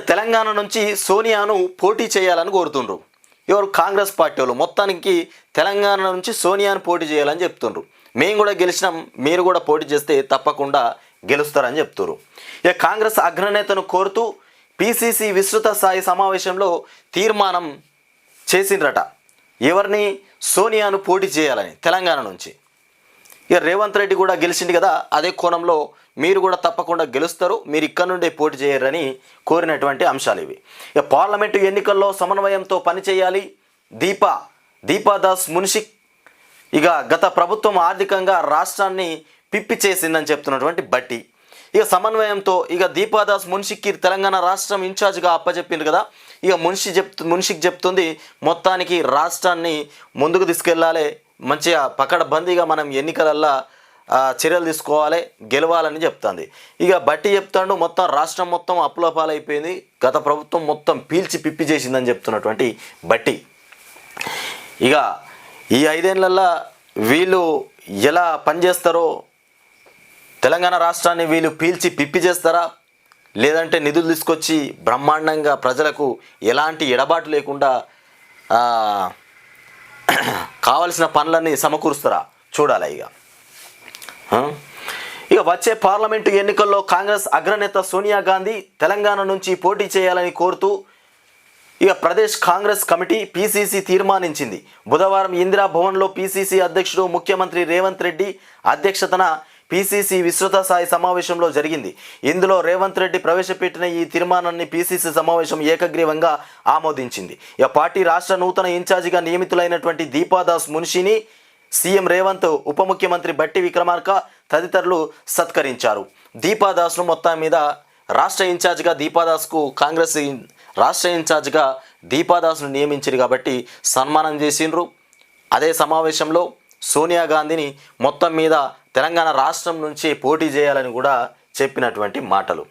తెలంగాణ నుంచి సోనియాను పోటీ చేయాలని కోరుతుండ్రు. ఎవరు? కాంగ్రెస్ పార్టీ వాళ్ళు. మొత్తానికి తెలంగాణ నుంచి సోనియాను పోటీ చేయాలని చెప్తుండ్రు. మేము కూడా గెలిచినాం, మీరు కూడా పోటీ చేస్తే తప్పకుండా గెలుస్తారని చెప్తున్నారు. ఇక కాంగ్రెస్ అగ్రనేతను కోరుతూ పిసిసి విస్తృత స్థాయి సమావేశంలో తీర్మానం చేసిండ్రట. ఎవరిని? సోనియాను పోటీ చేయాలని తెలంగాణ నుంచి. ఇక రేవంత్ రెడ్డి కూడా గెలిచింది కదా, అదే కోణంలో మీరు కూడా తప్పకుండా గెలుస్తారు, మీరు ఇక్కడ నుండే పోటీ చేయరని కోరినటువంటి అంశాలు ఇవి. ఇక పార్లమెంటు ఎన్నికల్లో సమన్వయంతో పనిచేయాలి. దీపాదాస్ మున్షిక్ ఇక గత ప్రభుత్వం ఆర్థికంగా రాష్ట్రాన్ని పిప్పి చేసిందని చెప్తున్నటువంటి బట్టి. ఇక సమన్వయంతో ఇక దీపాదాస్ మున్షిక్కి తెలంగాణ రాష్ట్రం ఇన్ఛార్జ్గా అప్పచెప్పింది కదా. ఇక మున్షిక్ చెప్తుంది మొత్తానికి రాష్ట్రాన్ని ముందుకు తీసుకెళ్ళాలి, మంచిగా పకడ్బందీగా మనం ఎన్నికలల్లో చర్యలు తీసుకోవాలి, గెలవాలని చెప్తుంది. ఇక బట్టి చెప్తాడు మొత్తం రాష్ట్రం మొత్తం అప్పుల పాలైపోయింది, గత ప్రభుత్వం మొత్తం పీల్చి పిప్పి చేసిందని చెప్తున్నటువంటి బట్టి. ఇక ఈ 5 ఏళ్లలో వీళ్ళు ఎలా పనిచేస్తారో, తెలంగాణ రాష్ట్రాన్ని వీళ్ళు పీల్చి పిప్పి చేస్తారా, లేదంటే నిధులు తీసుకొచ్చి బ్రహ్మాండంగా ప్రజలకు ఎలాంటి ఎడబాటు లేకుండా కావలసిన పనులన్నీ సమకూరుస్తారా చూడాలి. ఇక వచ్చే పార్లమెంటు ఎన్నికల్లో కాంగ్రెస్ అగ్రనేత సోనియా గాంధీ తెలంగాణ నుంచి పోటీ చేయాలని కోరుతూ ఇక ప్రదేశ్ కాంగ్రెస్ కమిటీ పిసిసి తీర్మానించింది. బుధవారం ఇందిరా భవన్లో పిసిసి అధ్యక్షుడు ముఖ్యమంత్రి రేవంత్ రెడ్డి అధ్యక్షతన పిసిసి విస్తృత స్థాయి సమావేశంలో జరిగింది. ఇందులో రేవంత్ రెడ్డి ప్రవేశపెట్టిన ఈ తీర్మానాన్ని పిసిసి సమావేశం ఏకగ్రీవంగా ఆమోదించింది. ఇక పార్టీ రాష్ట్ర నూతన ఇన్ఛార్జిగా నియమితులైనటువంటి దీపాదాస్ మున్షిని సీఎం రేవంత్, ఉప ముఖ్యమంత్రి బట్టి విక్రమార్క తదితరులు సత్కరించారు. దీపాదాస్ను మొత్తం మీద రాష్ట్ర ఇన్ఛార్జిగా దీపాదాస్కు కాంగ్రెస్ రాష్ట్ర ఇన్ఛార్జిగా దీపాదాస్ను నియమించారు కాబట్టి సన్మానం చేసిండ్రు. అదే సమావేశంలో సోనియా గాంధీని మొత్తం మీద తెలంగాణ రాష్ట్రం నుంచి పోటీ చేయాలని కూడా చెప్పినటువంటి మాటలు.